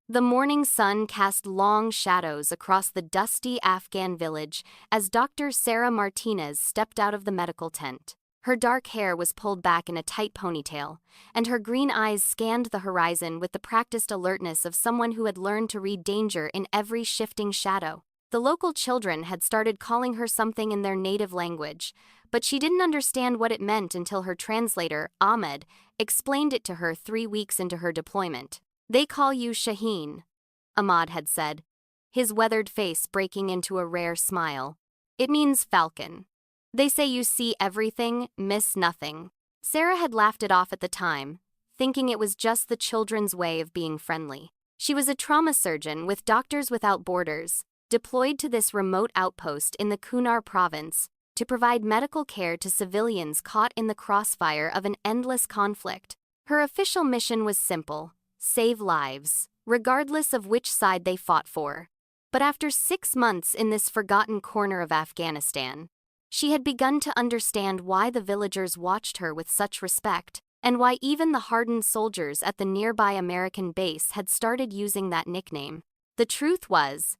The morning sun cast long shadows across the dusty Afghan village as Dr. Sarah Martinez stepped out of the medical tent. Her dark hair was pulled back in a tight ponytail, and her green eyes scanned the horizon with the practiced alertness of someone who had learned to read danger in every shifting shadow. The local children had started calling her something in their native language, but she didn't understand what it meant until her translator, Ahmed, explained it to her 3 weeks into her deployment. "They call you Shaheen," Ahmad had said, his weathered face breaking into a rare smile. "It means Falcon. They say you see everything, miss nothing." Sarah had laughed it off at the time, thinking it was just the children's way of being friendly. She was a trauma surgeon with Doctors Without Borders, deployed to this remote outpost in the Kunar province to provide medical care to civilians caught in the crossfire of an endless conflict. Her official mission was simple: save lives, regardless of which side they fought for. But after 6 months in this forgotten corner of Afghanistan, she had begun to understand why the villagers watched her with such respect, and why even the hardened soldiers at the nearby American base had started using that nickname. The truth was,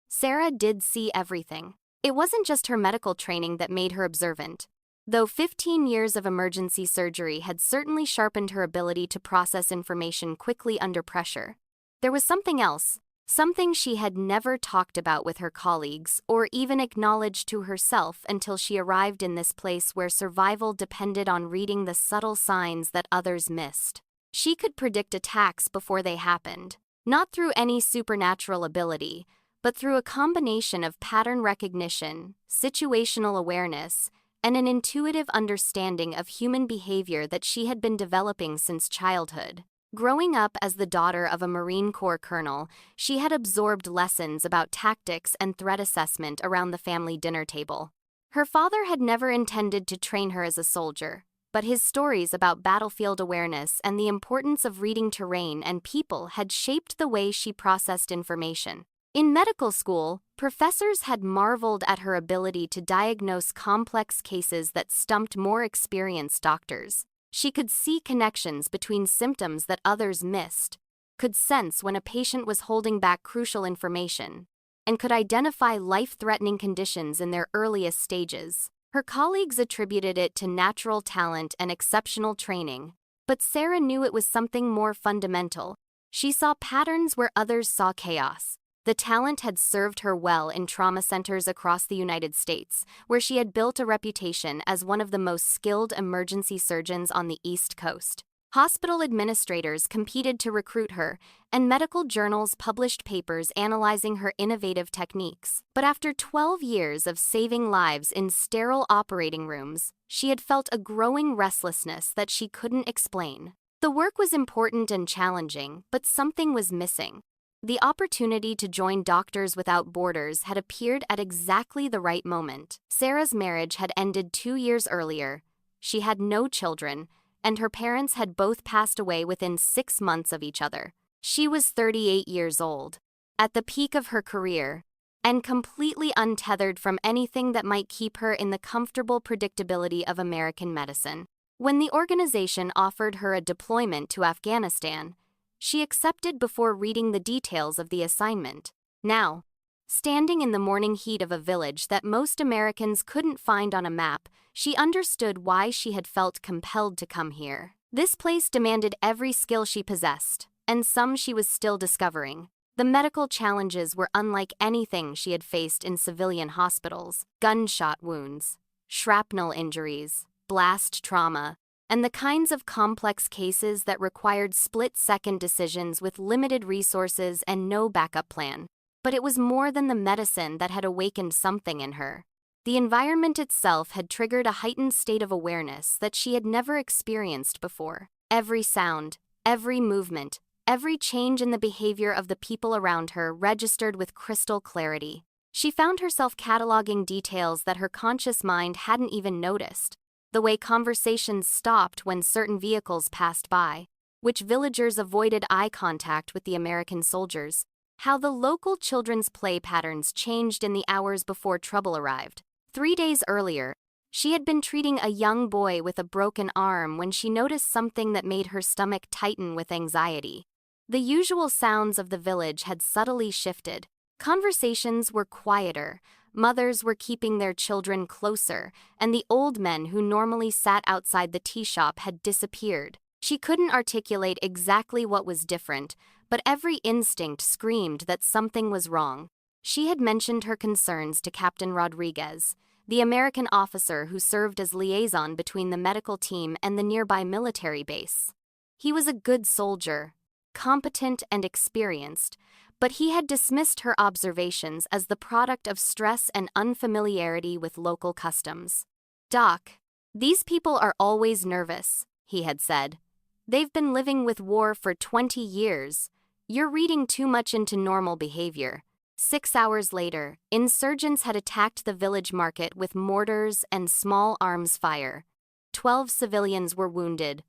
Sarah did see everything. It wasn't just her medical training that made her observant. Though 15 years of emergency surgery had certainly sharpened her ability to process information quickly under pressure, there was something else, something she had never talked about with her colleagues or even acknowledged to herself until she arrived in this place where survival depended on reading the subtle signs that others missed. She could predict attacks before they happened, not through any supernatural ability, but through a combination of pattern recognition, situational awareness, and an intuitive understanding of human behavior that she had been developing since childhood. Growing up as the daughter of a Marine Corps colonel, she had absorbed lessons about tactics and threat assessment around the family dinner table. Her father had never intended to train her as a soldier, but his stories about battlefield awareness and the importance of reading terrain and people had shaped the way she processed information. In medical school, professors had marveled at her ability to diagnose complex cases that stumped more experienced doctors. She could see connections between symptoms that others missed, could sense when a patient was holding back crucial information, and could identify life-threatening conditions in their earliest stages. Her colleagues attributed it to natural talent and exceptional training, but Sarah knew it was something more fundamental. She saw patterns where others saw chaos. The talent had served her well in trauma centers across the United States, where she had built a reputation as one of the most skilled emergency surgeons on the East Coast. Hospital administrators competed to recruit her, and medical journals published papers analyzing her innovative techniques. But after 12 years of saving lives in sterile operating rooms, she had felt a growing restlessness that she couldn't explain. The work was important and challenging, but something was missing. The opportunity to join Doctors Without Borders had appeared at exactly the right moment. Sarah's marriage had ended 2 years earlier. She had no children, and her parents had both passed away within 6 months of each other. She was 38 years old, at the peak of her career, and completely untethered from anything that might keep her in the comfortable predictability of American medicine. When the organization offered her a deployment to Afghanistan, she accepted before reading the details of the assignment. Now, standing in the morning heat of a village that most Americans couldn't find on a map, she understood why she had felt compelled to come here. This place demanded every skill she possessed, and some she was still discovering. The medical challenges were unlike anything she had faced in civilian hospitals: gunshot wounds, shrapnel injuries, blast trauma, and the kinds of complex cases that required split-second decisions with limited resources and no backup plan. But it was more than the medicine that had awakened something in her. The environment itself had triggered a heightened state of awareness that she had never experienced before. Every sound, every movement, every change in the behavior of the people around her registered with crystal clarity. She found herself cataloging details that her conscious mind hadn't even noticed. The way conversations stopped when certain vehicles passed by, which villagers avoided eye contact with the American soldiers, how the local children's play patterns changed in the hours before trouble arrived. 3 days earlier, she had been treating a young boy with a broken arm when she noticed something that made her stomach tighten with anxiety. The usual sounds of the village had subtly shifted. Conversations were quieter, mothers were keeping their children closer, and the old men who normally sat outside the tea shop had disappeared. She couldn't articulate exactly what was different, but every instinct screamed that something was wrong. She had mentioned her concerns to Captain Rodriguez, the American officer who served as liaison between the medical team and the nearby military base. He was a good soldier, competent and experienced, but he had dismissed her observations as the product of stress and unfamiliarity with local customs. "Doc, these people are always nervous," he had said. "They've been living with war for 20 years. You're reading too much into normal behavior." 6 hours later, insurgents had attacked the village market with mortars and small arms fire. 12 civilians were wounded,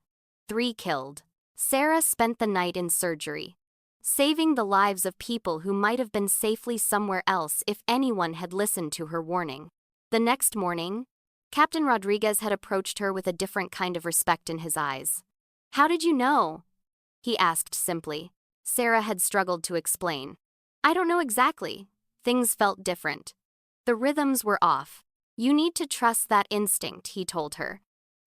3 killed. Sarah spent the night in surgery, saving the lives of people who might have been safely somewhere else if anyone had listened to her warning. The next morning, Captain Rodriguez had approached her with a different kind of respect in his eyes. "How did you know?" he asked simply. Sarah had struggled to explain. "I don't know exactly. Things felt different. The rhythms were off. You need to trust that instinct," he told her.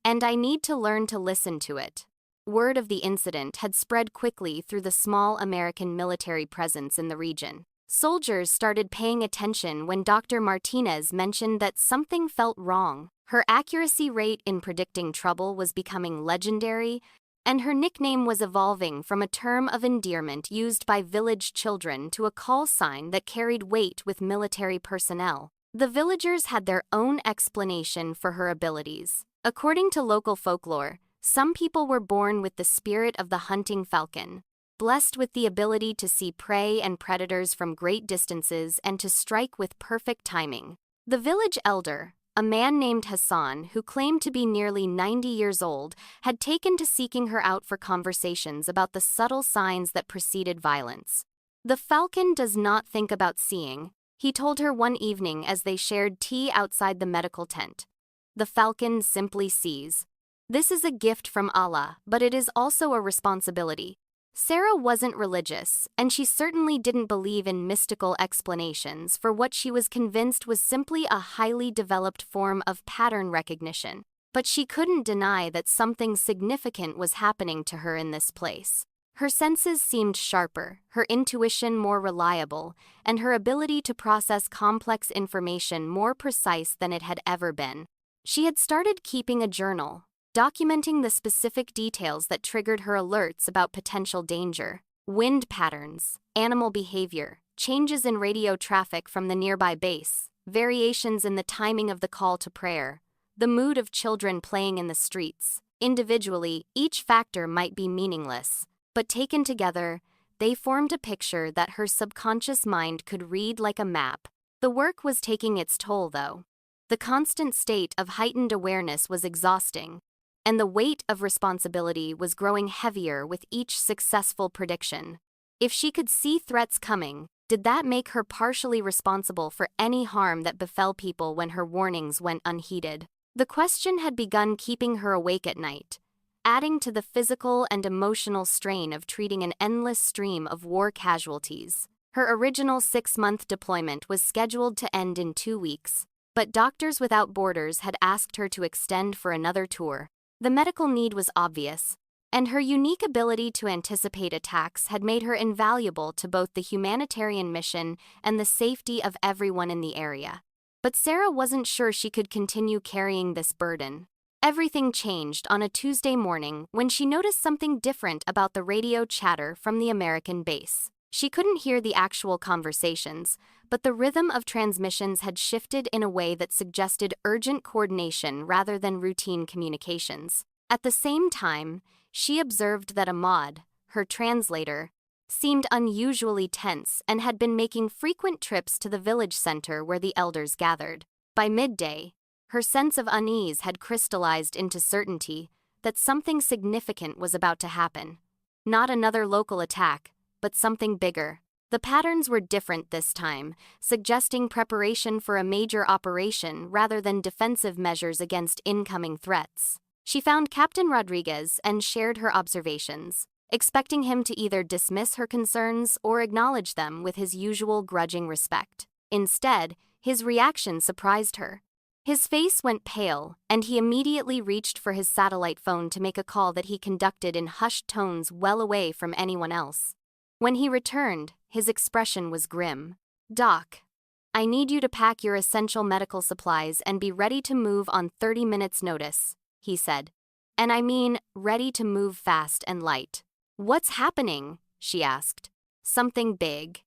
"And I need to learn to listen to it." Word of the incident had spread quickly through the small American military presence in the region. Soldiers started paying attention when Dr. Martinez mentioned that something felt wrong. Her accuracy rate in predicting trouble was becoming legendary, and her nickname was evolving from a term of endearment used by village children to a call sign that carried weight with military personnel. The villagers had their own explanation for her abilities. According to local folklore, some people were born with the spirit of the hunting falcon, blessed with the ability to see prey and predators from great distances and to strike with perfect timing. The village elder, a man named Hassan who claimed to be nearly 90 years old, had taken to seeking her out for conversations about the subtle signs that preceded violence. "The falcon does not think about seeing," he told her one evening as they shared tea outside the medical tent. "The falcon simply sees. This is a gift from Allah, but it is also a responsibility." Sarah wasn't religious, and she certainly didn't believe in mystical explanations for what she was convinced was simply a highly developed form of pattern recognition. But she couldn't deny that something significant was happening to her in this place. Her senses seemed sharper, her intuition more reliable, and her ability to process complex information more precise than it had ever been. She had started keeping a journal, documenting the specific details that triggered her alerts about potential danger: wind patterns, animal behavior, changes in radio traffic from the nearby base, variations in the timing of the call to prayer, the mood of children playing in the streets. Individually, each factor might be meaningless, but taken together, they formed a picture that her subconscious mind could read like a map. The work was taking its toll, though. The constant state of heightened awareness was exhausting, and the weight of responsibility was growing heavier with each successful prediction. If she could see threats coming, did that make her partially responsible for any harm that befell people when her warnings went unheeded? The question had begun keeping her awake at night, adding to the physical and emotional strain of treating an endless stream of war casualties. Her original 6-month deployment was scheduled to end in 2 weeks, but Doctors Without Borders had asked her to extend for another tour. The medical need was obvious, and her unique ability to anticipate attacks had made her invaluable to both the humanitarian mission and the safety of everyone in the area. But Sarah wasn't sure she could continue carrying this burden. Everything changed on a Tuesday morning when she noticed something different about the radio chatter from the American base. She couldn't hear the actual conversations, but the rhythm of transmissions had shifted in a way that suggested urgent coordination rather than routine communications. At the same time, she observed that Ahmad, her translator, seemed unusually tense and had been making frequent trips to the village center where the elders gathered. By midday, her sense of unease had crystallized into certainty that something significant was about to happen. Not another local attack, but something bigger. The patterns were different this time, suggesting preparation for a major operation rather than defensive measures against incoming threats. She found Captain Rodriguez and shared her observations, expecting him to either dismiss her concerns or acknowledge them with his usual grudging respect. Instead, his reaction surprised her. His face went pale, and he immediately reached for his satellite phone to make a call that he conducted in hushed tones well away from anyone else. When he returned, his expression was grim. "Doc, I need you to pack your essential medical supplies and be ready to move on 30 minutes' notice," he said. "And I mean, ready to move fast and light." "What's happening?" she asked. "Something big.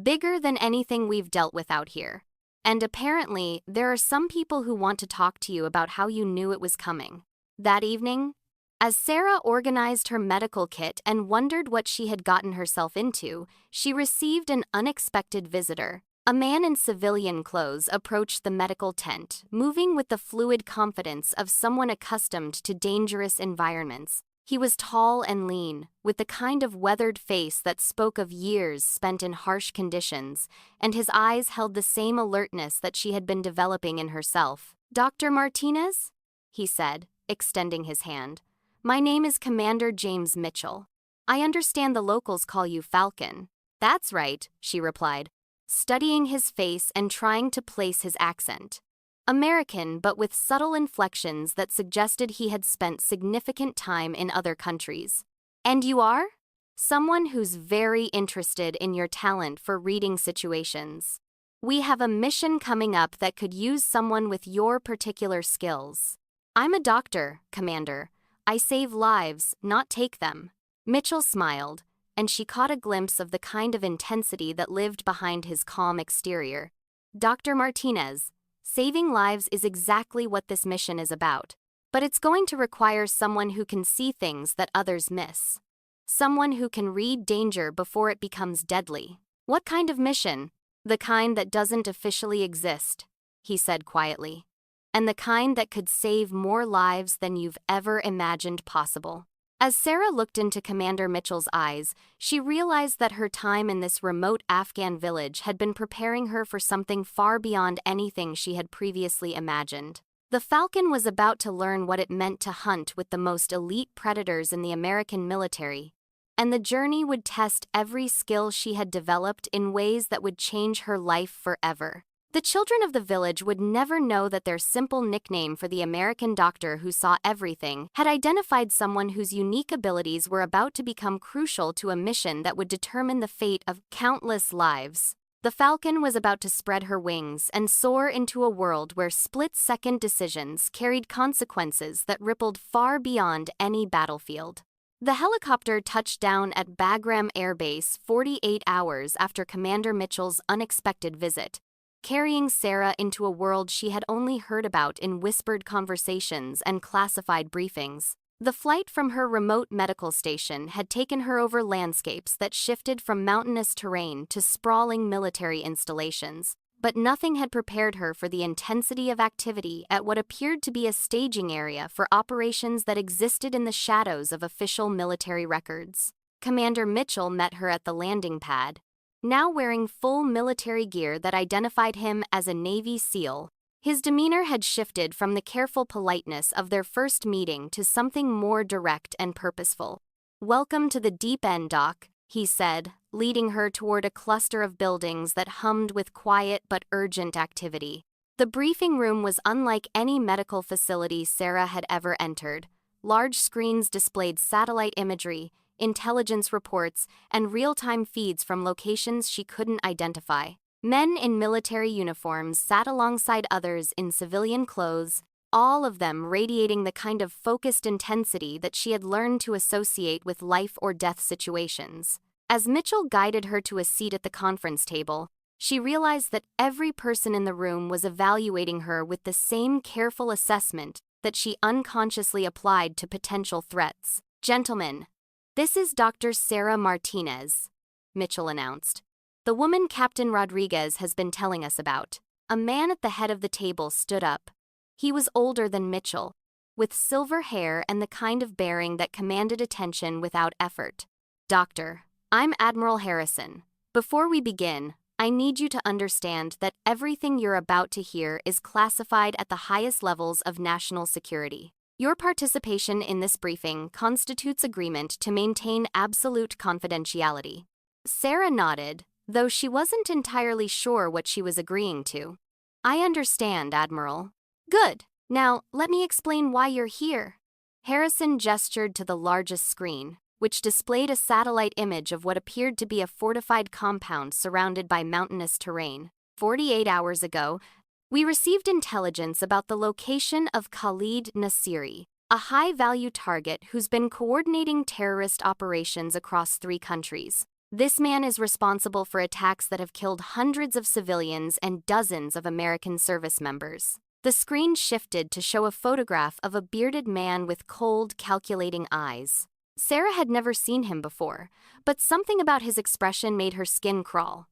Bigger than anything we've dealt with out here. And apparently, there are some people who want to talk to you about how you knew it was coming." That evening, as Sarah organized her medical kit and wondered what she had gotten herself into, she received an unexpected visitor. A man in civilian clothes approached the medical tent, moving with the fluid confidence of someone accustomed to dangerous environments. He was tall and lean, with the kind of weathered face that spoke of years spent in harsh conditions, and his eyes held the same alertness that she had been developing in herself. "Dr. Martinez?" he said, extending his hand. "My name is Commander James Mitchell. I understand the locals call you Falcon." "That's right," she replied, studying his face and trying to place his accent. American, but with subtle inflections that suggested he had spent significant time in other countries. "And you are?" "Someone who's very interested in your talent for reading situations. We have a mission coming up that could use someone with your particular skills." "I'm a doctor, Commander. I save lives, not take them." Mitchell smiled, and she caught a glimpse of the kind of intensity that lived behind his calm exterior. "Dr. Martinez, saving lives is exactly what this mission is about. But it's going to require someone who can see things that others miss. Someone who can read danger before it becomes deadly." "What kind of mission?" "The kind that doesn't officially exist," he said quietly. "And the kind that could save more lives than you've ever imagined possible." As Sarah looked into Commander Mitchell's eyes, she realized that her time in this remote Afghan village had been preparing her for something far beyond anything she had previously imagined. The Falcon was about to learn what it meant to hunt with the most elite predators in the American military, and the journey would test every skill she had developed in ways that would change her life forever. The children of the village would never know that their simple nickname for the American doctor who saw everything had identified someone whose unique abilities were about to become crucial to a mission that would determine the fate of countless lives. The Falcon was about to spread her wings and soar into a world where split-second decisions carried consequences that rippled far beyond any battlefield. The helicopter touched down at Bagram Air Base 48 hours after Commander Mitchell's unexpected visit, carrying Sarah into a world she had only heard about in whispered conversations and classified briefings. The flight from her remote medical station had taken her over landscapes that shifted from mountainous terrain to sprawling military installations, but nothing had prepared her for the intensity of activity at what appeared to be a staging area for operations that existed in the shadows of official military records. Commander Mitchell met her at the landing pad, now wearing full military gear that identified him as a Navy SEAL. His demeanor had shifted from the careful politeness of their first meeting to something more direct and purposeful. "Welcome to the deep end, Doc," he said, leading her toward a cluster of buildings that hummed with quiet but urgent activity. The briefing room was unlike any medical facility Sarah had ever entered. Large screens displayed satellite imagery, intelligence reports, and real-time feeds from locations she couldn't identify. Men in military uniforms sat alongside others in civilian clothes, all of them radiating the kind of focused intensity that she had learned to associate with life-or-death situations. As Mitchell guided her to a seat at the conference table, she realized that every person in the room was evaluating her with the same careful assessment that she unconsciously applied to potential threats. "Gentlemen, this is Dr. Sarah Martinez," Mitchell announced. "The woman Captain Rodriguez has been telling us about." A man at the head of the table stood up. He was older than Mitchell, with silver hair and the kind of bearing that commanded attention without effort. "Doctor, I'm Admiral Harrison. Before we begin, I need you to understand that everything you're about to hear is classified at the highest levels of national security. Your participation in this briefing constitutes agreement to maintain absolute confidentiality. Sarah nodded, though she wasn't entirely sure what she was agreeing to. I understand, Admiral. Good. Now, let me explain why you're here. Harrison gestured to the largest screen, which displayed a satellite image of what appeared to be a fortified compound surrounded by mountainous terrain. 48 hours ago, we received intelligence about the location of Khalid Nasiri, a high-value target who's been coordinating terrorist operations across 3 countries. This man is responsible for attacks that have killed hundreds of civilians and dozens of American service members. The screen shifted to show a photograph of a bearded man with cold, calculating eyes. Sarah had never seen him before, but something about his expression made her skin crawl.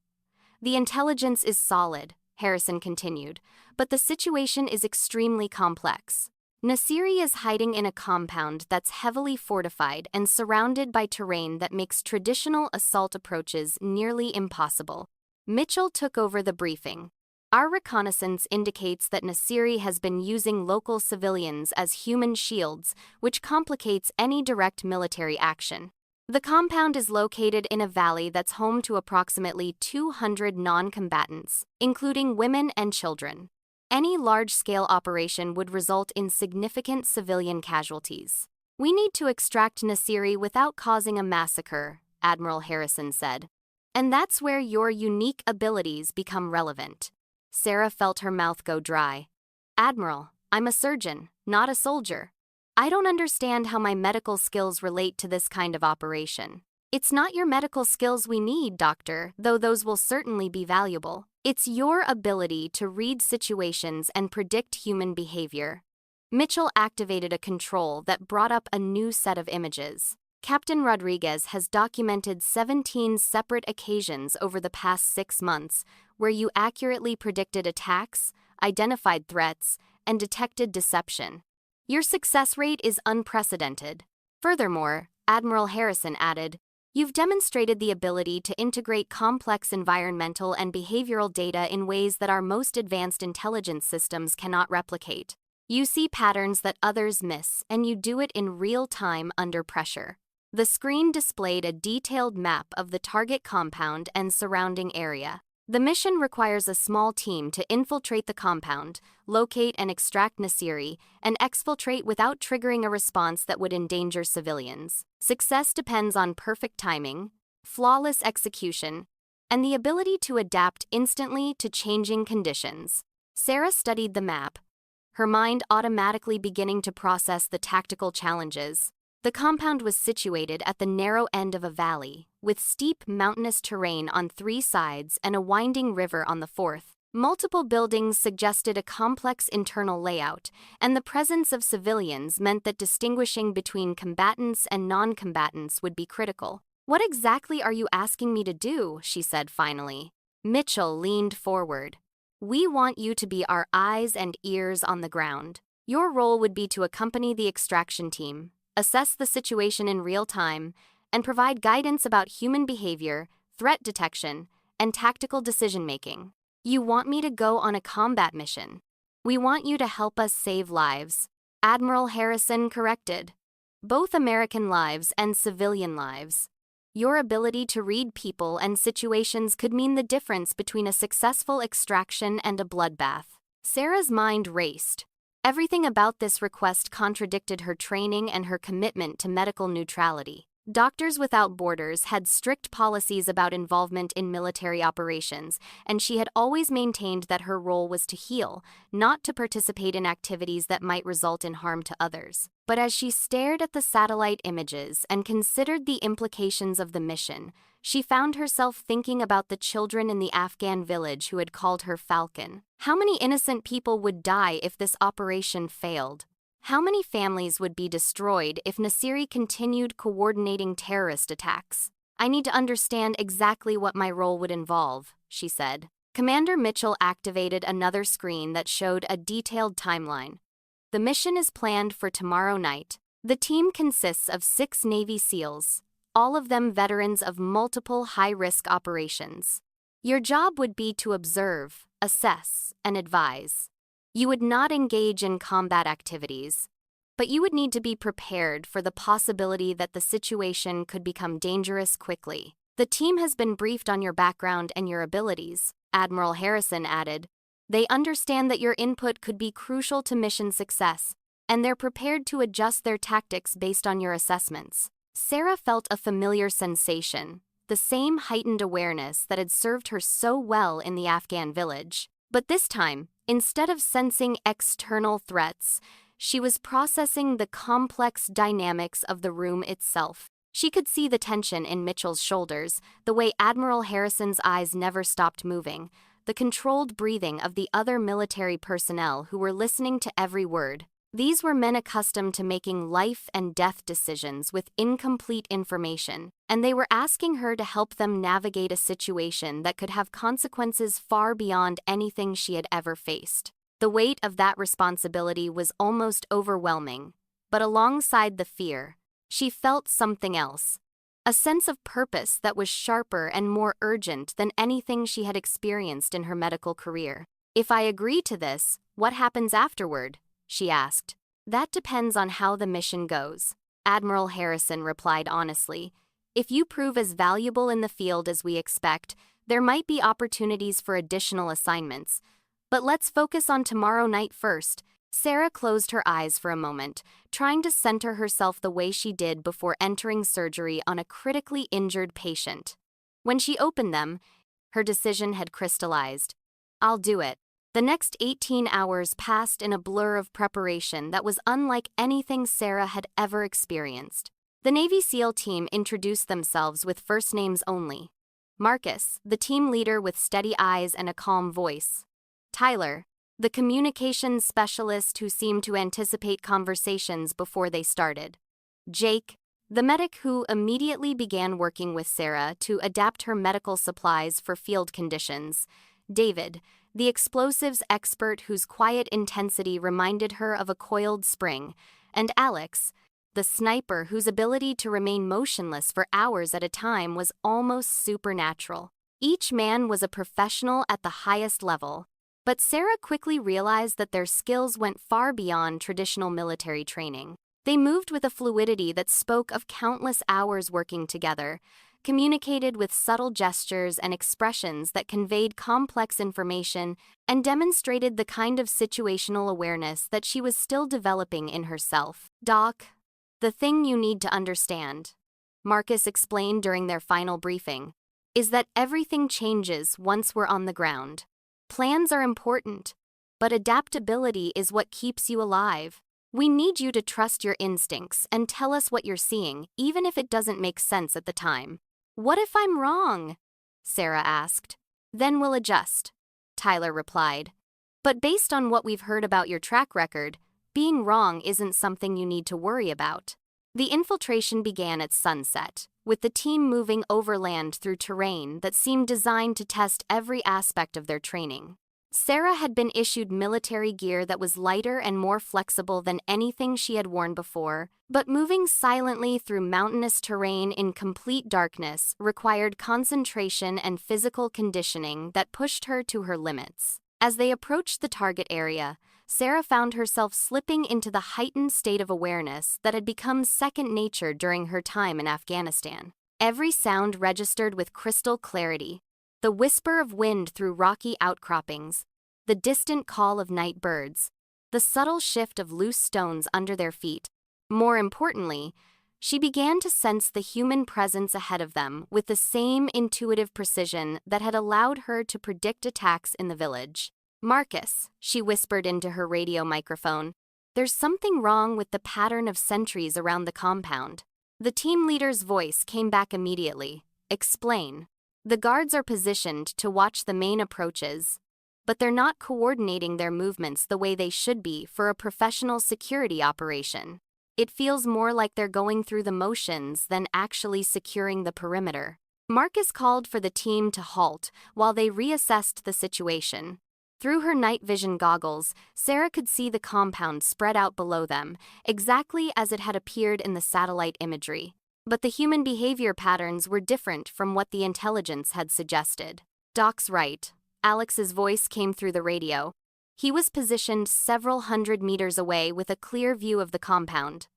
The intelligence is solid, Harrison continued, but the situation is extremely complex. Nasiri is hiding in a compound that's heavily fortified and surrounded by terrain that makes traditional assault approaches nearly impossible. Mitchell took over the briefing. Our reconnaissance indicates that Nasiri has been using local civilians as human shields, which complicates any direct military action. The compound is located in a valley that's home to approximately 200 non-combatants, including women and children. Any large-scale operation would result in significant civilian casualties. We need to extract Nasiri without causing a massacre, Admiral Harrison said. And that's where your unique abilities become relevant. Sarah felt her mouth go dry. Admiral, I'm a surgeon, not a soldier. I don't understand how my medical skills relate to this kind of operation. It's not your medical skills we need, Doctor, though those will certainly be valuable. It's your ability to read situations and predict human behavior. Mitchell activated a control that brought up a new set of images. Captain Rodriguez has documented 17 separate occasions over the past 6 months where you accurately predicted attacks, identified threats, and detected deception. Your success rate is unprecedented. Furthermore, Admiral Harrison added, you've demonstrated the ability to integrate complex environmental and behavioral data in ways that our most advanced intelligence systems cannot replicate. You see patterns that others miss, and you do it in real time under pressure. The screen displayed a detailed map of the target compound and surrounding area. The mission requires a small team to infiltrate the compound, locate and extract Nasiri, and exfiltrate without triggering a response that would endanger civilians. Success depends on perfect timing, flawless execution, and the ability to adapt instantly to changing conditions. Sarah studied the map, her mind automatically beginning to process the tactical challenges. The compound was situated at the narrow end of a valley, with steep mountainous terrain on 3 sides and a winding river on the 4th. Multiple buildings suggested a complex internal layout, and the presence of civilians meant that distinguishing between combatants and non-combatants would be critical. What exactly are you asking me to do? She said finally. Mitchell leaned forward. We want you to be our eyes and ears on the ground. Your role would be to accompany the extraction team, assess the situation in real time, and provide guidance about human behavior, threat detection, and tactical decision-making. You want me to go on a combat mission. We want you to help us save lives. Admiral Harrison corrected. Both American lives and civilian lives. Your ability to read people and situations could mean the difference between a successful extraction and a bloodbath. Sarah's mind raced. Everything about this request contradicted her training and her commitment to medical neutrality. Doctors Without Borders had strict policies about involvement in military operations, and she had always maintained that her role was to heal, not to participate in activities that might result in harm to others. But as she stared at the satellite images and considered the implications of the mission, she found herself thinking about the children in the Afghan village who had called her Falcon. How many innocent people would die if this operation failed? How many families would be destroyed if Nasiri continued coordinating terrorist attacks? I need to understand exactly what my role would involve, she said. Commander Mitchell activated another screen that showed a detailed timeline. The mission is planned for tomorrow night. The team consists of 6 Navy SEALs, all of them veterans of multiple high-risk operations. Your job would be to observe, assess, and advise. You would not engage in combat activities. but you would need to be prepared for the possibility that the situation could become dangerous quickly. The team has been briefed on your background and your abilities, Admiral Harrison added. They understand that your input could be crucial to mission success, and they're prepared to adjust their tactics based on your assessments. Sarah felt a familiar sensation, the same heightened awareness that had served her so well in the Afghan village. But this time, instead of sensing external threats, she was processing the complex dynamics of the room itself. She could see the tension in Mitchell's shoulders, the way Admiral Harrison's eyes never stopped moving, the controlled breathing of the other military personnel who were listening to every word. These were men accustomed to making life and death decisions with incomplete information, and they were asking her to help them navigate a situation that could have consequences far beyond anything she had ever faced. The weight of that responsibility was almost overwhelming, but alongside the fear, she felt something else, a sense of purpose that was sharper and more urgent than anything she had experienced in her medical career. "If I agree to this, what happens afterward?" she asked. "That depends on how the mission goes," Admiral Harrison replied honestly. "If you prove as valuable in the field as we expect, there might be opportunities for additional assignments. But let's focus on tomorrow night first." Sarah closed her eyes for a moment, trying to center herself the way she did before entering surgery on a critically injured patient. When she opened them, her decision had crystallized. "I'll do it." The next 18 hours passed in a blur of preparation that was unlike anything Sarah had ever experienced. The Navy SEAL team introduced themselves with first names only. Marcus, the team leader with steady eyes and a calm voice. Tyler, the communications specialist who seemed to anticipate conversations before they started. Jake, the medic who immediately began working with Sarah to adapt her medical supplies for field conditions. David, the explosives expert whose quiet intensity reminded her of a coiled spring. And Alex, the sniper whose ability to remain motionless for hours at a time was almost supernatural. Each man was a professional at the highest level. But Sarah quickly realized that their skills went far beyond traditional military training. They moved with a fluidity that spoke of countless hours working together, communicated with subtle gestures and expressions that conveyed complex information, and demonstrated the kind of situational awareness that she was still developing in herself. "Doc, the thing you need to understand," Marcus explained during their final briefing, "is that everything changes once we're on the ground. Plans are important, but adaptability is what keeps you alive. We need you to trust your instincts and tell us what you're seeing, even if it doesn't make sense at the time." "What if I'm wrong?" Sarah asked. "Then we'll adjust," Tyler replied. "But based on what we've heard about your track record, being wrong isn't something you need to worry about." The infiltration began at sunset, with the team moving overland through terrain that seemed designed to test every aspect of their training. Sarah had been issued military gear that was lighter and more flexible than anything she had worn before, but moving silently through mountainous terrain in complete darkness required concentration and physical conditioning that pushed her to her limits. As they approached the target area, Sarah found herself slipping into the heightened state of awareness that had become second nature during her time in Afghanistan. Every sound registered with crystal clarity. The whisper of wind through rocky outcroppings, the distant call of night birds, the subtle shift of loose stones under their feet. More importantly, she began to sense the human presence ahead of them with the same intuitive precision that had allowed her to predict attacks in the village. "Marcus," she whispered into her radio microphone, "there's something wrong with the pattern of sentries around the compound." The team leader's voice came back immediately. "Explain." "The guards are positioned to watch the main approaches, but they're not coordinating their movements the way they should be for a professional security operation. It feels more like they're going through the motions than actually securing the perimeter." Marcus called for the team to halt while they reassessed the situation. Through her night vision goggles, Sarah could see the compound spread out below them, exactly as it had appeared in the satellite imagery. But the human behavior patterns were different from what the intelligence had suggested. "Doc's right," Alex's voice came through the radio. He was positioned several hundred meters away with a clear view of the compound.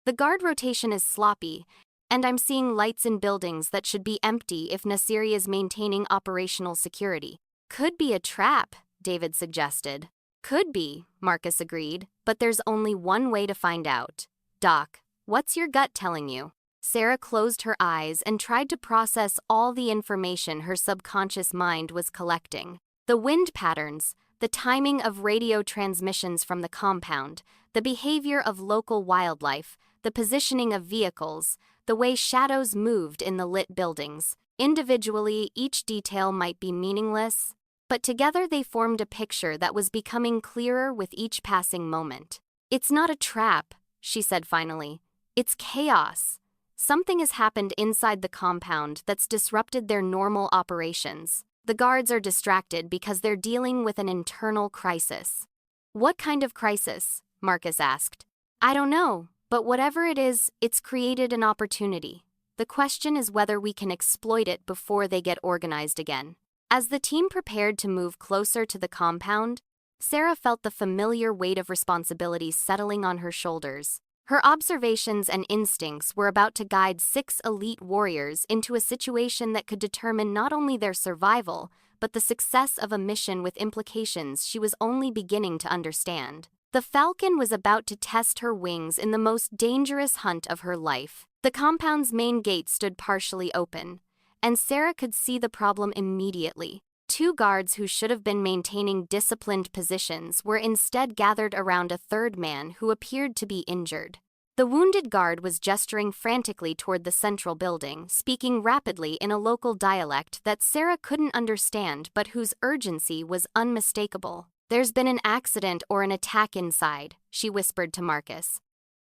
The guard rotation is sloppy, and I'm seeing lights in buildings that should be empty if Nasiri is maintaining operational security. Could be a trap, David suggested. Could be, Marcus agreed, but there's only one way to find out. Doc, what's your gut telling you? Sarah closed her eyes and tried to process all the information her subconscious mind was collecting. The wind patterns, the timing of radio transmissions from the compound, the behavior of local wildlife, the positioning of vehicles, the way shadows moved in the lit buildings. Individually, each detail might be meaningless, but together they formed a picture that was becoming clearer with each passing moment. It's not a trap, she said finally. It's chaos. Something has happened inside the compound that's disrupted their normal operations. The guards are distracted because they're dealing with an internal crisis. What kind of crisis? Marcus asked. I don't know, but whatever it is, it's created an opportunity. The question is whether we can exploit it before they get organized again. As the team prepared to move closer to the compound, Sarah felt the familiar weight of responsibility settling on her shoulders. Her observations and instincts were about to guide 6 elite warriors into a situation that could determine not only their survival, but the success of a mission with implications she was only beginning to understand. The Falcon was about to test her wings in the most dangerous hunt of her life. The compound's main gate stood partially open, and Sarah could see the problem immediately. 2 guards who should have been maintaining disciplined positions were instead gathered around a third man who appeared to be injured. The wounded guard was gesturing frantically toward the central building, speaking rapidly in a local dialect that Sarah couldn't understand but whose urgency was unmistakable. There's been an accident or an attack inside, she whispered to Marcus.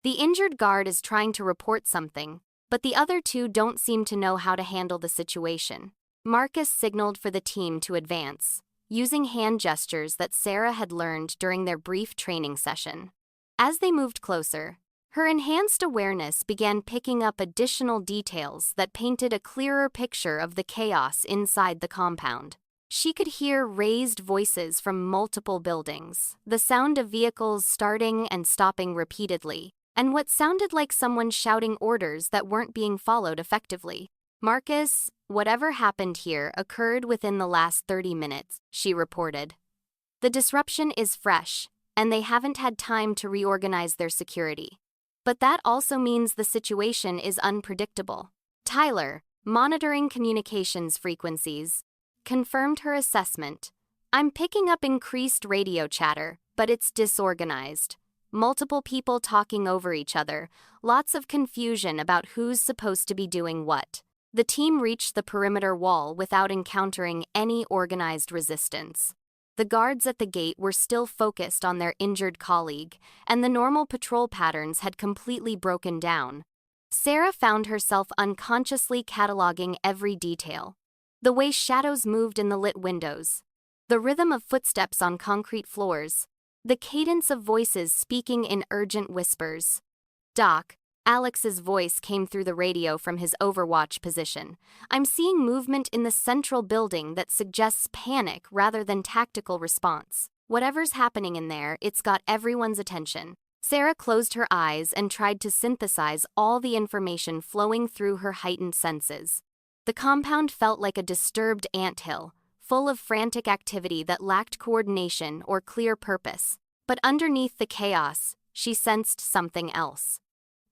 The injured guard is trying to report something, but the other 2 don't seem to know how to handle the situation. Marcus signaled for the team to advance, using hand gestures that Sarah had learned during their brief training session. As they moved closer, her enhanced awareness began picking up additional details that painted a clearer picture of the chaos inside the compound. She could hear raised voices from multiple buildings, the sound of vehicles starting and stopping repeatedly, and what sounded like someone shouting orders that weren't being followed effectively. Marcus, whatever happened here occurred within the last 30 minutes, she reported. The disruption is fresh, and they haven't had time to reorganize their security. But that also means the situation is unpredictable. Tyler, monitoring communications frequencies, confirmed her assessment. I'm picking up increased radio chatter, but it's disorganized. Multiple people talking over each other, lots of confusion about who's supposed to be doing what. The team reached the perimeter wall without encountering any organized resistance. The guards at the gate were still focused on their injured colleague, and the normal patrol patterns had completely broken down. Sarah found herself unconsciously cataloging every detail. The way shadows moved in the lit windows, the rhythm of footsteps on concrete floors, the cadence of voices speaking in urgent whispers. Doc, Alex's voice came through the radio from his overwatch position. I'm seeing movement in the central building that suggests panic rather than tactical response. Whatever's happening in there, it's got everyone's attention. Sarah closed her eyes and tried to synthesize all the information flowing through her heightened senses. The compound felt like a disturbed anthill, full of frantic activity that lacked coordination or clear purpose. But underneath the chaos, she sensed something else.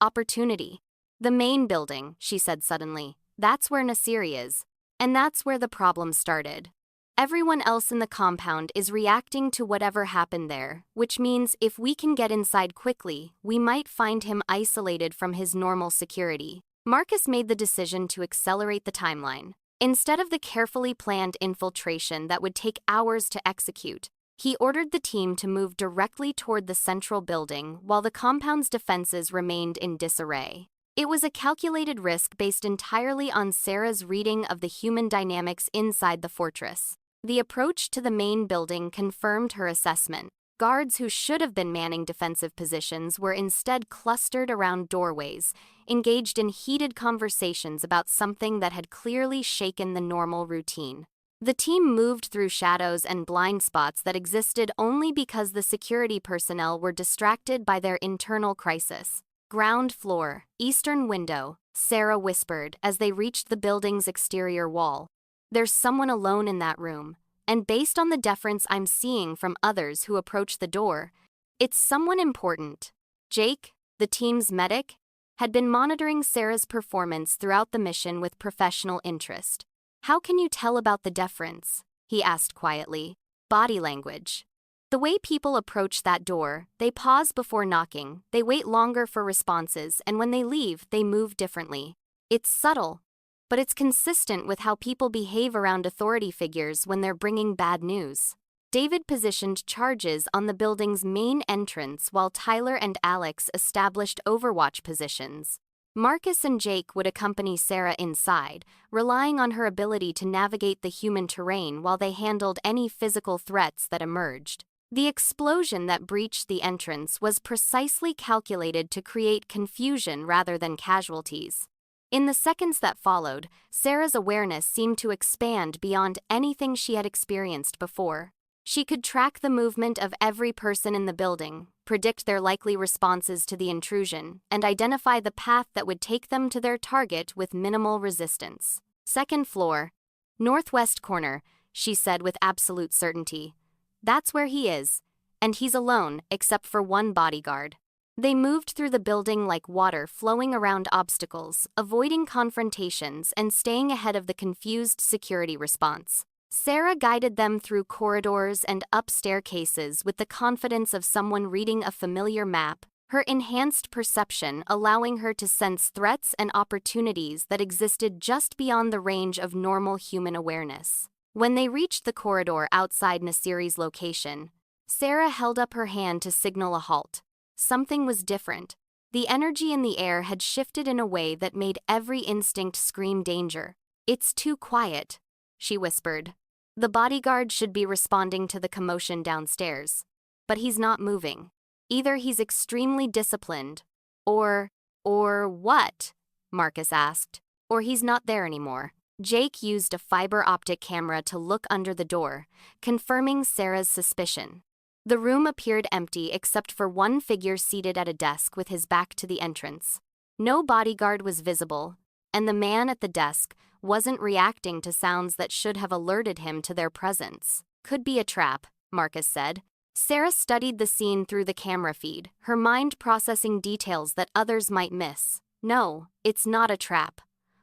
Opportunity. The main building, she said suddenly. That's where Nasiri is. And that's where the problem started. Everyone else in the compound is reacting to whatever happened there, which means if we can get inside quickly, we might find him isolated from his normal security. Marcus made the decision to accelerate the timeline. Instead of the carefully planned infiltration that would take hours to execute, he ordered the team to move directly toward the central building while the compound's defenses remained in disarray. It was a calculated risk based entirely on Sarah's reading of the human dynamics inside the fortress. The approach to the main building confirmed her assessment. Guards who should have been manning defensive positions were instead clustered around doorways, engaged in heated conversations about something that had clearly shaken the normal routine. The team moved through shadows and blind spots that existed only because the security personnel were distracted by their internal crisis. Ground floor, eastern window, Sarah whispered as they reached the building's exterior wall. There's someone alone in that room, and based on the deference I'm seeing from others who approach the door, it's someone important. Jake, the team's medic, had been monitoring Sarah's performance throughout the mission with professional interest. How can you tell about the deference? He asked quietly. Body language. The way people approach that door, they pause before knocking, they wait longer for responses, and when they leave, they move differently. It's subtle, but it's consistent with how people behave around authority figures when they're bringing bad news. David positioned charges on the building's main entrance while Tyler and Alex established overwatch positions. Marcus and Jake would accompany Sarah inside, relying on her ability to navigate the human terrain while they handled any physical threats that emerged. The explosion that breached the entrance was precisely calculated to create confusion rather than casualties. In the seconds that followed, Sarah's awareness seemed to expand beyond anything she had experienced before. She could track the movement of every person in the building, predict their likely responses to the intrusion, and identify the path that would take them to their target with minimal resistance. Second floor, northwest corner, she said with absolute certainty. That's where he is, and he's alone except for one bodyguard. They moved through the building like water flowing around obstacles, avoiding confrontations and staying ahead of the confused security response. Sarah guided them through corridors and up staircases with the confidence of someone reading a familiar map, her enhanced perception allowing her to sense threats and opportunities that existed just beyond the range of normal human awareness. When they reached the corridor outside Nasiri's location, Sarah held up her hand to signal a halt. Something was different. The energy in the air had shifted in a way that made every instinct scream danger. It's too quiet, she whispered. The bodyguard should be responding to the commotion downstairs, but he's not moving. Either he's extremely disciplined, or what? Marcus asked. Or he's not there anymore. Jake used a fiber optic camera to look under the door, confirming Sarah's suspicion. The room appeared empty except for one figure seated at a desk with his back to the entrance. No bodyguard was visible, and the man at the desk wasn't reacting to sounds that should have alerted him to their presence. Could be a trap, Marcus said. Sarah studied the scene through the camera feed, her mind processing details that others might miss. No, it's not a trap.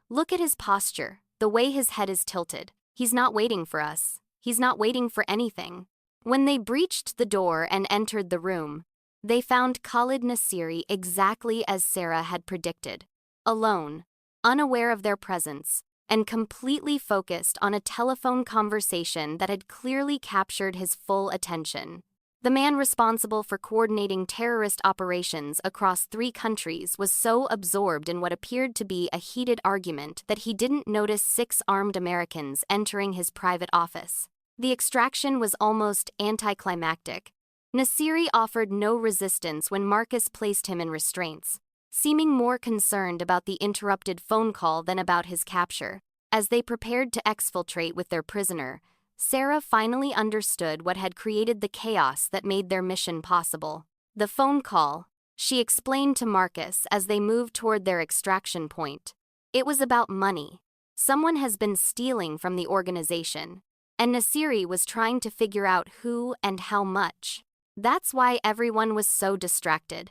Look at his posture, the way his head is tilted. He's not waiting for us. He's not waiting for anything. When they breached the door and entered the room, they found Khalid Nasiri exactly as Sarah had predicted. Alone, unaware of their presence, and completely focused on a telephone conversation that had clearly captured his full attention. The man responsible for coordinating terrorist operations across 3 countries was so absorbed in what appeared to be a heated argument that he didn't notice 6 armed Americans entering his private office. The extraction was almost anticlimactic. Nasiri offered no resistance when Marcus placed him in restraints, seeming more concerned about the interrupted phone call than about his capture. As they prepared to exfiltrate with their prisoner, Sarah finally understood what had created the chaos that made their mission possible. The phone call, she explained to Marcus as they moved toward their extraction point. It was about money. Someone has been stealing from the organization, and Nasiri was trying to figure out who and how much. That's why everyone was so distracted.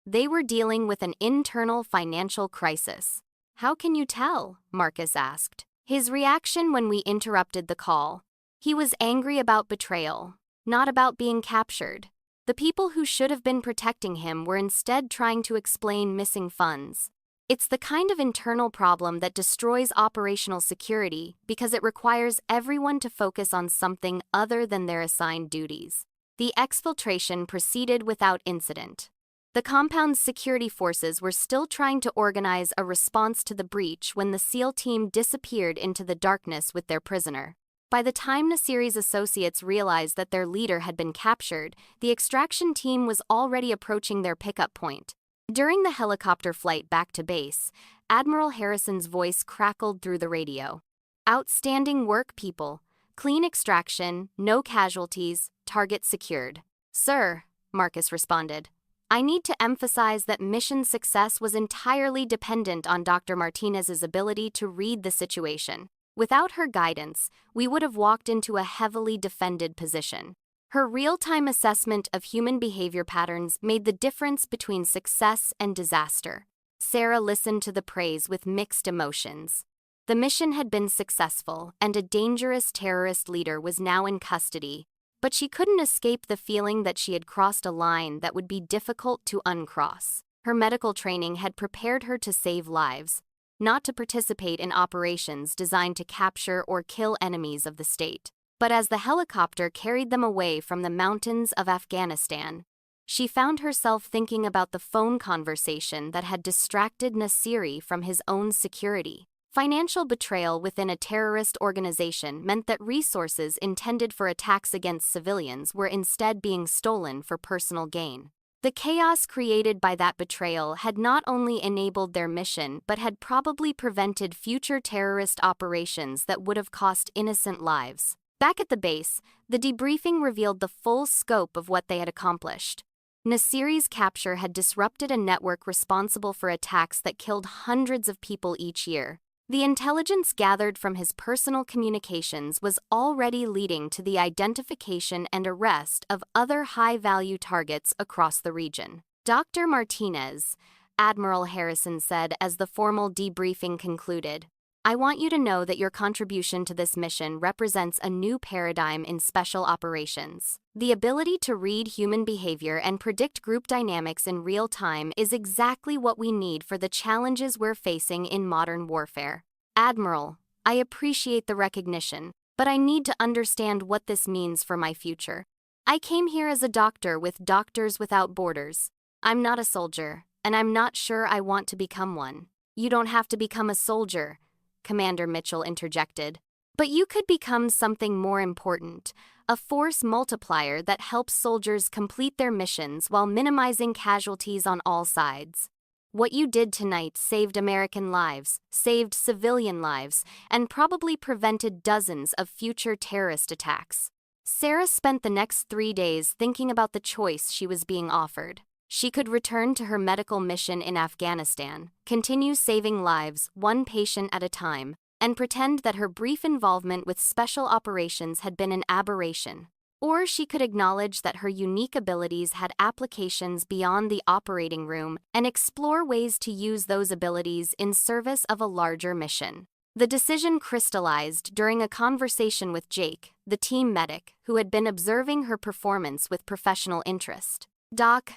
They were dealing with an internal financial crisis. How can you tell? Marcus asked. His reaction when we interrupted the call. He was angry about betrayal, not about being captured. The people who should have been protecting him were instead trying to explain missing funds. It's the kind of internal problem that destroys operational security because it requires everyone to focus on something other than their assigned duties. The exfiltration proceeded without incident. The compound's security forces were still trying to organize a response to the breach when the SEAL team disappeared into the darkness with their prisoner. By the time Nasiri's associates realized that their leader had been captured, the extraction team was already approaching their pickup point. During the helicopter flight back to base, Admiral Harrison's voice crackled through the radio. Outstanding work, people. Clean extraction, no casualties, target secured. Sir, Marcus responded, I need to emphasize that mission success was entirely dependent on Dr. Martinez's ability to read the situation. Without her guidance, we would have walked into a heavily defended position. Her real-time assessment of human behavior patterns made the difference between success and disaster. Sarah listened to the praise with mixed emotions. The mission had been successful, and a dangerous terrorist leader was now in custody, but she couldn't escape the feeling that she had crossed a line that would be difficult to uncross. Her medical training had prepared her to save lives, not to participate in operations designed to capture or kill enemies of the state. But as the helicopter carried them away from the mountains of Afghanistan, she found herself thinking about the phone conversation that had distracted Nasiri from his own security. Financial betrayal within a terrorist organization meant that resources intended for attacks against civilians were instead being stolen for personal gain. The chaos created by that betrayal had not only enabled their mission but had probably prevented future terrorist operations that would have cost innocent lives. Back at the base, the debriefing revealed the full scope of what they had accomplished. Nasiri's capture had disrupted a network responsible for attacks that killed hundreds of people each year. The intelligence gathered from his personal communications was already leading to the identification and arrest of other high-value targets across the region. Dr. Martinez, Admiral Harrison said as the formal debriefing concluded, I want you to know that your contribution to this mission represents a new paradigm in special operations. The ability to read human behavior and predict group dynamics in real time is exactly what we need for the challenges we're facing in modern warfare. Admiral, I appreciate the recognition, but I need to understand what this means for my future. I came here as a doctor with Doctors Without Borders. I'm not a soldier, and I'm not sure I want to become one. You don't have to become a soldier, Commander Mitchell interjected. But you could become something more important, a force multiplier that helps soldiers complete their missions while minimizing casualties on all sides. What you did tonight saved American lives, saved civilian lives, and probably prevented dozens of future terrorist attacks. Sarah spent the next 3 days thinking about the choice she was being offered. She could return to her medical mission in Afghanistan, continue saving lives one patient at a time, and pretend that her brief involvement with special operations had been an aberration. Or she could acknowledge that her unique abilities had applications beyond the operating room and explore ways to use those abilities in service of a larger mission. The decision crystallized during a conversation with Jake, the team medic, who had been observing her performance with professional interest. Doc,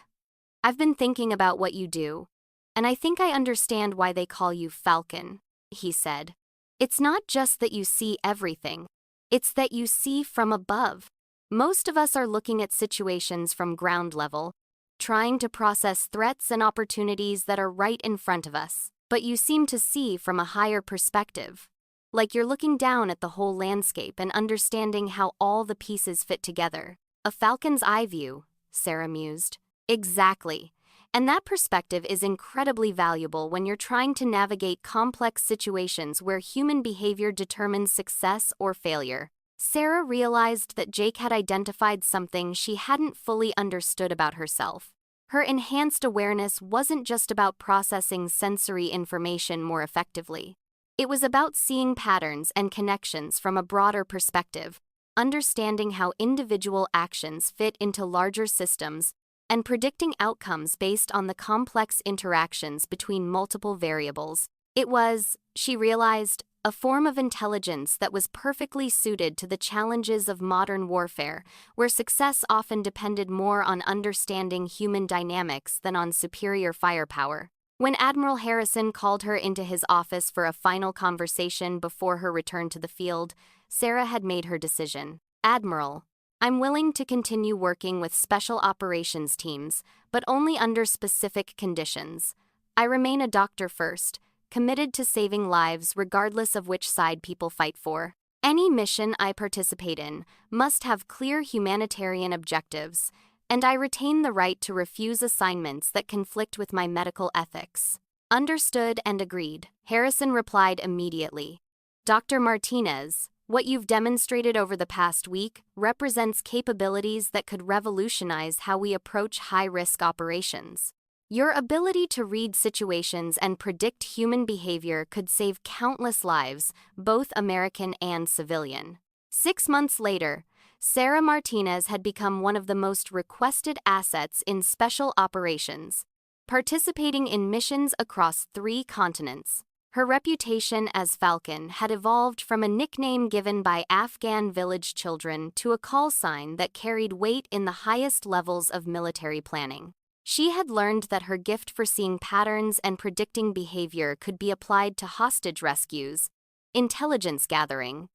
I've been thinking about what you do, and I think I understand why they call you Falcon, he said. It's not just that you see everything, it's that you see from above. Most of us are looking at situations from ground level, trying to process threats and opportunities that are right in front of us, but you seem to see from a higher perspective. Like you're looking down at the whole landscape and understanding how all the pieces fit together. A falcon's eye view, Sarah mused. Exactly. And that perspective is incredibly valuable when you're trying to navigate complex situations where human behavior determines success or failure. Sarah realized that Jake had identified something she hadn't fully understood about herself. Her enhanced awareness wasn't just about processing sensory information more effectively. It was about seeing patterns and connections from a broader perspective, understanding how individual actions fit into larger systems, and predicting outcomes based on the complex interactions between multiple variables. It was, she realized, a form of intelligence that was perfectly suited to the challenges of modern warfare, where success often depended more on understanding human dynamics than on superior firepower. When Admiral Harrison called her into his office for a final conversation before her return to the field, Sarah had made her decision. Admiral, I'm willing to continue working with special operations teams, but only under specific conditions. I remain a doctor first, committed to saving lives regardless of which side people fight for. Any mission I participate in must have clear humanitarian objectives, and I retain the right to refuse assignments that conflict with my medical ethics. Understood and agreed, Harrison replied immediately. Dr. Martinez, What you've demonstrated over the past week represents capabilities that could revolutionize how we approach high-risk operations. Your ability to read situations and predict human behavior could save countless lives, both American and civilian. 6 months later, Sarah Martinez had become one of the most requested assets in special operations, participating in missions across 3 continents. Her reputation as Falcon had evolved from a nickname given by Afghan village children to a call sign that carried weight in the highest levels of military planning. She had learned that her gift for seeing patterns and predicting behavior could be applied to hostage rescues, intelligence gathering,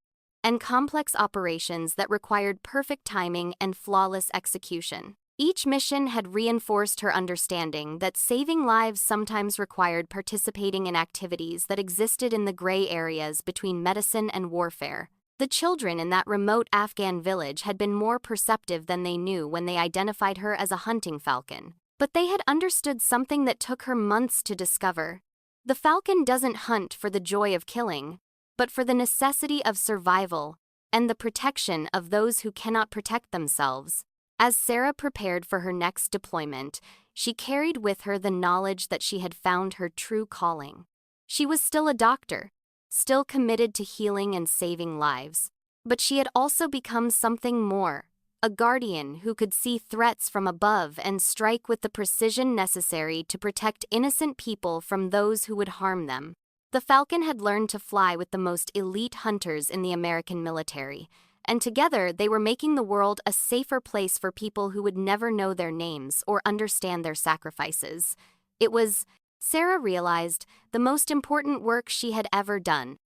and complex operations that required perfect timing and flawless execution. Each mission had reinforced her understanding that saving lives sometimes required participating in activities that existed in the gray areas between medicine and warfare. The children in that remote Afghan village had been more perceptive than they knew when they identified her as a hunting falcon. But they had understood something that took her months to discover. The falcon doesn't hunt for the joy of killing, but for the necessity of survival and the protection of those who cannot protect themselves. As Sarah prepared for her next deployment, she carried with her the knowledge that she had found her true calling. She was still a doctor, still committed to healing and saving lives, but she had also become something more. A guardian who could see threats from above and strike with the precision necessary to protect innocent people from those who would harm them. The Falcon had learned to fly with the most elite hunters in the American military, and together they were making the world a safer place for people who would never know their names or understand their sacrifices. It was, Sarah realized, the most important work she had ever done.